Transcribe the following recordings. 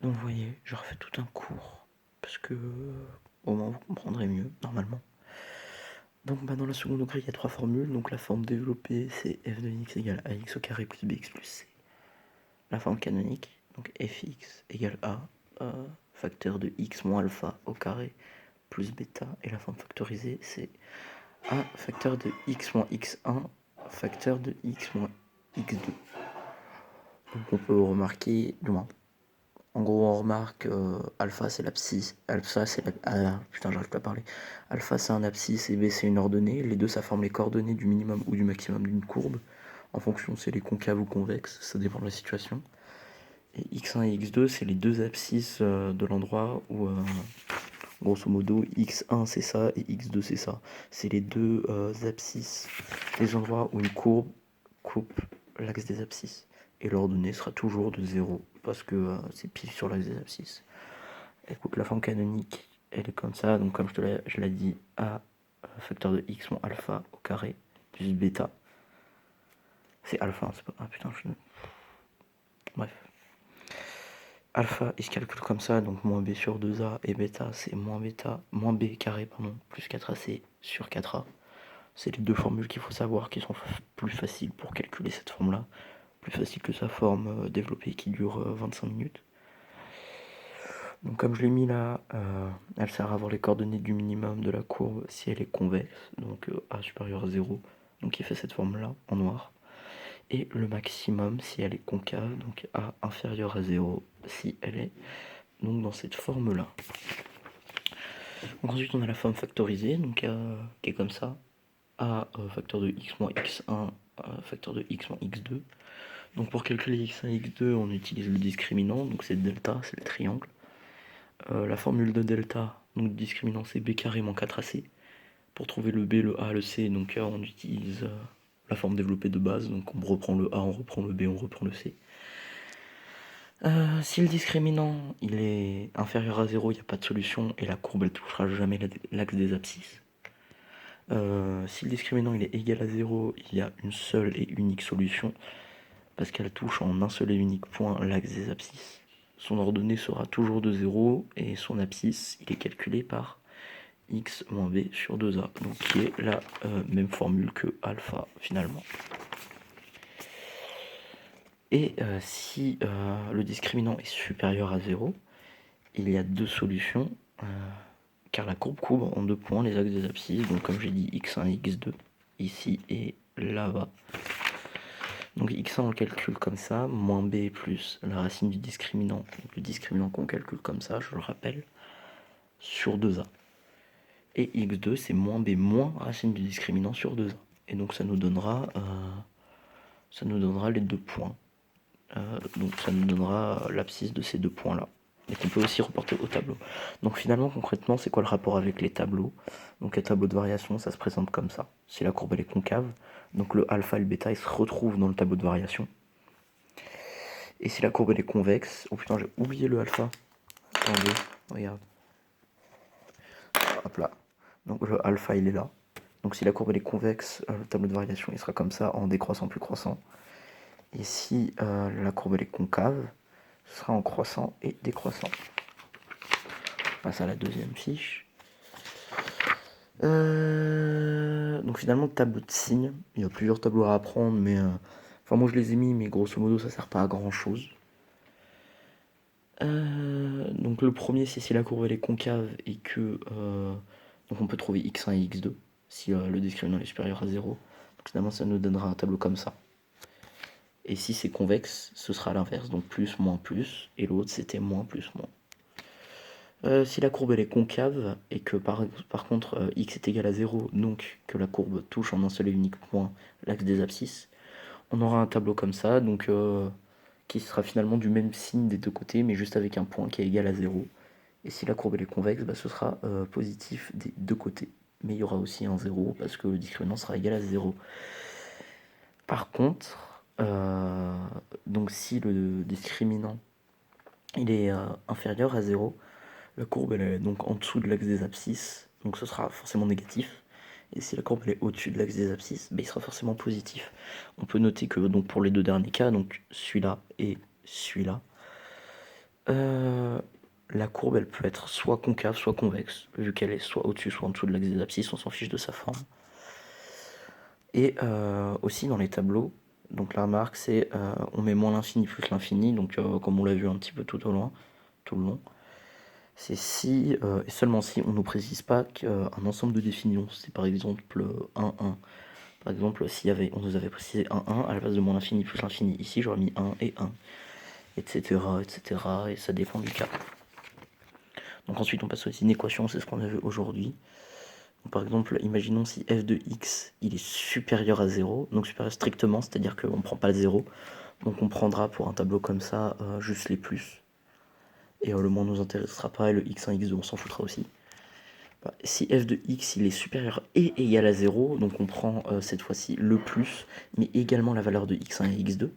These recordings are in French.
Donc vous voyez, je refais tout un cours, parce que au moins vous comprendrez mieux, normalement. Donc dans la seconde degré, il y a trois formules. Donc la forme développée, c'est f de x égale ax au carré plus bx plus c. La forme canonique, donc fx égale a facteur de x moins alpha au carré plus bêta. Et la forme factorisée, c'est a facteur de x moins x1 facteur de x moins x2. Donc on peut remarquer, du moins, en gros on remarque alpha c'est l'abscisse, alpha c'est putain j'arrive pas à parler. Alpha c'est un abscisse et b c'est une ordonnée. Les deux ça forme les coordonnées du minimum ou du maximum d'une courbe. En fonction si elle est concave ou convexe, ça dépend de la situation. Et x1 et x2 c'est les deux abscisses de l'endroit où grosso modo x1 c'est ça et x2 c'est ça. C'est les deux abscisses des endroits où une courbe coupe l'axe des abscisses. Et l'ordonnée sera toujours de 0 parce que c'est pile sur l'axe des abscisses. Écoute, la forme canonique, elle est comme ça. Donc comme je l'ai dit, a facteur de x moins alpha au carré plus bêta. C'est alpha, c'est pas... Ah putain, bref. Alpha, il se calcule comme ça, donc moins b sur 2a, et bêta, c'est moins b carré, pardon, plus 4ac sur 4a. C'est les deux formules qu'il faut savoir qui sont plus faciles pour calculer cette forme-là. Plus facile que sa forme développée qui dure 25 minutes. Donc comme je l'ai mis là, elle sert à avoir les coordonnées du minimum de la courbe si elle est convexe, donc a supérieur à 0, donc il fait cette forme-là en noir. Et le maximum si elle est concave, donc a inférieur à 0 si elle est donc dans cette forme-là. Donc ensuite on a la forme factorisée, donc qui est comme ça, a facteur de x moins x1 facteur de x moins x2. Donc pour calculer x1 et x2, on utilise le discriminant, donc c'est delta, c'est le triangle. La formule de delta, donc le discriminant c'est b carré moins 4ac. Pour trouver le b, le a, le c, donc on utilise la forme développée de base, donc on reprend le a, on reprend le b, on reprend le c. Si le discriminant il est inférieur à 0, il n'y a pas de solution et la courbe elle touchera jamais l'axe des abscisses. Si le discriminant il est égal à 0, il y a une seule et unique solution parce qu'elle touche en un seul et unique point l'axe des abscisses. Son ordonnée sera toujours de 0 et son abscisse il est calculé par x moins b sur 2a, donc qui est la même formule que alpha finalement. Et si le discriminant est supérieur à 0, il y a deux solutions, car la courbe couvre en deux points les axes des abscisses, donc comme j'ai dit x1 et x2, ici et là-bas. Donc x1 on le calcule comme ça, moins b plus la racine du discriminant, donc le discriminant qu'on calcule comme ça, je le rappelle, sur 2a. Et x2 c'est moins b moins racine du discriminant sur 2a. Et donc ça nous donnera les deux points. Donc ça nous donnera l'abscisse de ces deux points là. Et qu'on peut aussi reporter au tableau. Donc finalement concrètement c'est quoi le rapport avec les tableaux? Donc les tableaux de variation ça se présente comme ça. Si la courbe elle est concave, donc le alpha et le bêta ils se retrouvent dans le tableau de variation. Et si la courbe elle est convexe, oh putain j'ai oublié le alpha. Attendez, regarde. Hop là. Donc le alpha il est là. Donc si la courbe elle est convexe, le tableau de variation il sera comme ça en décroissant plus croissant. Et si la courbe elle est concave, ce sera en croissant et décroissant. On passe à la deuxième fiche. Donc finalement tableau de signes, il y a plusieurs tableaux à apprendre, mais enfin moi je les ai mis, mais grosso modo ça sert pas à grand chose. Donc le premier c'est si la courbe elle est concave et que donc on peut trouver x1 et x2 si le discriminant est supérieur à 0. Donc finalement ça nous donnera un tableau comme ça. Et si c'est convexe, ce sera l'inverse, donc plus, moins, plus, et l'autre c'était moins, plus, moins. Si la courbe elle est concave, et que par contre x est égal à 0, donc que la courbe touche en un seul et unique point l'axe des abscisses, on aura un tableau comme ça, donc qui sera finalement du même signe des deux côtés, mais juste avec un point qui est égal à 0. Et si la courbe elle est convexe, bah, ce sera positif des deux côtés. Mais il y aura aussi un 0, parce que le discriminant sera égal à 0. Par contre, donc si le discriminant il est inférieur à 0, la courbe elle est donc en dessous de l'axe des abscisses, donc ce sera forcément négatif. Et si la courbe elle est au-dessus de l'axe des abscisses, il sera forcément positif. On peut noter que donc pour les deux derniers cas, donc celui-là et celui-là, La courbe, elle peut être soit concave, soit convexe, vu qu'elle est soit au-dessus, soit en dessous de l'axe des abscisses, on s'en fiche de sa forme. Et aussi dans les tableaux, donc la remarque c'est on met moins l'infini plus l'infini, donc comme on l'a vu un petit peu tout le long, c'est si et seulement si on ne nous précise pas qu'un ensemble de définitions, c'est par exemple 1, 1. Par exemple, on nous avait précisé 1, 1, à la place de moins l'infini plus l'infini, ici j'aurais mis 1 et 1, etc., et ça dépend du cas. Donc ensuite on passe aux inéquations, c'est ce qu'on a vu aujourd'hui. Par exemple, imaginons si f de x il est supérieur à 0, donc supérieur strictement, c'est-à-dire qu'on ne prend pas le 0, donc on prendra pour un tableau comme ça juste les plus. Et le moins ne nous intéressera pas, et le x1, x2 on s'en foutra aussi. Si f de x il est supérieur et égal à 0, donc on prend cette fois-ci le plus, mais également la valeur de x1 et x2.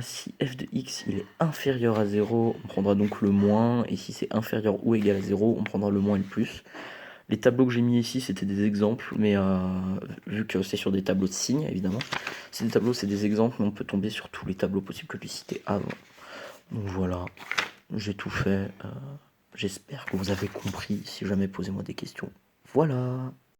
Si f de x il est inférieur à 0, on prendra donc le moins, et si c'est inférieur ou égal à 0, on prendra le moins et le plus. Les tableaux que j'ai mis ici, c'était des exemples, mais vu que c'est sur des tableaux de signes, évidemment, c'est des tableaux, c'est des exemples, mais on peut tomber sur tous les tableaux possibles que je citais avant. Donc voilà, j'ai tout fait. J'espère que vous avez compris. Si jamais, posez-moi des questions. Voilà.